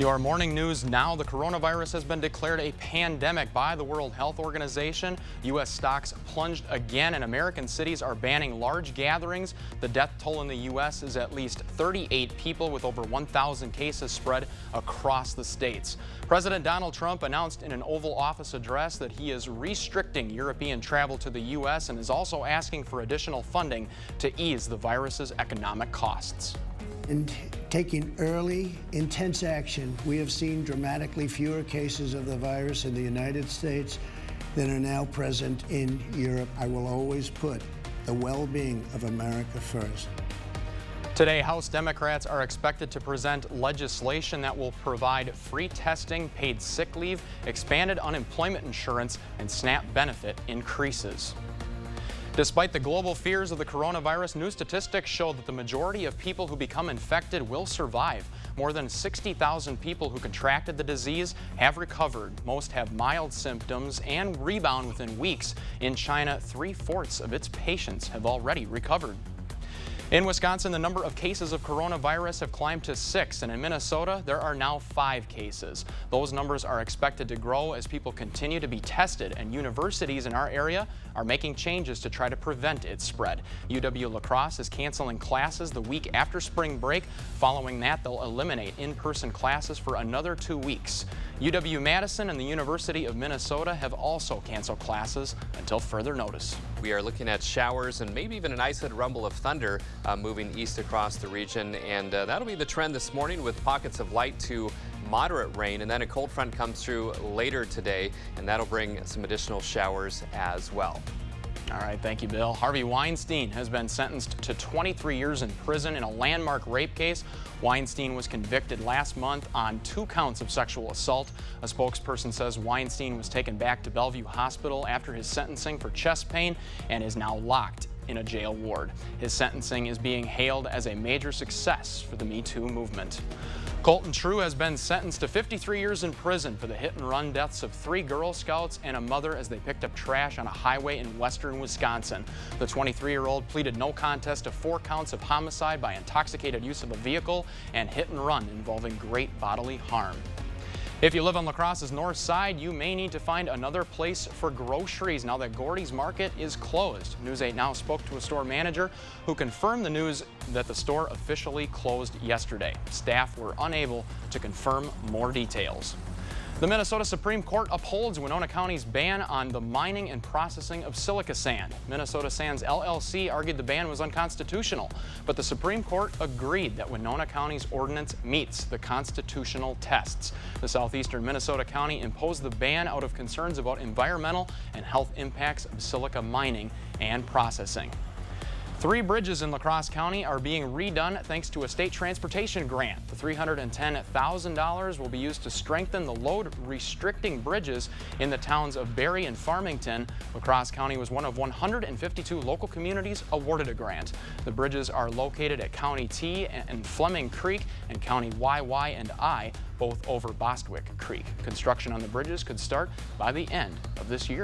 Your morning news now. The coronavirus has been declared a pandemic by the World Health Organization. U.S. stocks plunged again, and American cities are banning large gatherings. The death toll in the U.S. is at least 38 people, with over 1,000 cases spread across the states. President Donald Trump announced in an Oval Office address that he is restricting European travel to the U.S. and is also asking for additional funding to ease the virus's economic costs. In taking early, intense action, we have seen dramatically fewer cases of the virus in the United States than are now present in Europe. I will always put the well-being of America first. Today, House Democrats are expected to present legislation that will provide free testing, paid sick leave, expanded unemployment insurance, and SNAP benefit increases. Despite the global fears of the coronavirus, new statistics show that the majority of people who become infected will survive. More than 60,000 people who contracted the disease have recovered. Most have mild symptoms and rebound within weeks. In China, 3/4 of its patients have already recovered. In Wisconsin, the number of cases of coronavirus have climbed to 6, and in Minnesota, there are now 5 cases. Those numbers are expected to grow as people continue to be tested, and universities in our area are making changes to try to prevent its spread. UW-La Crosse is canceling classes the week after spring break. Following that, they'll eliminate in-person classes for another 2 weeks. UW-Madison and the University of Minnesota have also canceled classes until further notice. We are looking at showers and maybe even an isolated rumble of thunder moving east across the region, and that'll be the trend this morning, with pockets of light to moderate rain, and then a cold front comes through later today, and that'll bring some additional showers as well. All right, thank you, Bill. Harvey Weinstein has been sentenced to 23 years in prison in a landmark rape case. Weinstein was convicted last month on 2 counts of sexual assault. A spokesperson says Weinstein was taken back to Bellevue Hospital after his sentencing for chest pain and is now locked in a jail ward. His sentencing is being hailed as a major success for the Me Too movement. Colton True has been sentenced to 53 years in prison for the hit-and-run deaths of 3 Girl Scouts and a mother as they picked up trash on a highway in western Wisconsin. The 23-year-old pleaded no contest to 4 counts of homicide by intoxicated use of a vehicle and hit-and-run involving great bodily harm. If you live on La Crosse's north side, you may need to find another place for groceries now that Gordy's Market is closed. News 8 Now spoke to a store manager who confirmed the news that the store officially closed yesterday. Staff were unable to confirm more details. The Minnesota Supreme Court upholds Winona County's ban on the mining and processing of silica sand. Minnesota Sands LLC argued the ban was unconstitutional, but the Supreme Court agreed that Winona County's ordinance meets the constitutional tests. The southeastern Minnesota county imposed the ban out of concerns about environmental and health impacts of silica mining and processing. 3 bridges in La Crosse County are being redone thanks to a state transportation grant. The $310,000 will be used to strengthen the load-restricting bridges in the towns of Berry and Farmington. La Crosse County was one of 152 local communities awarded a grant. The bridges are located at County T and Fleming Creek and County YY and I, both over Bostwick Creek. Construction on the bridges could start by the end of this year.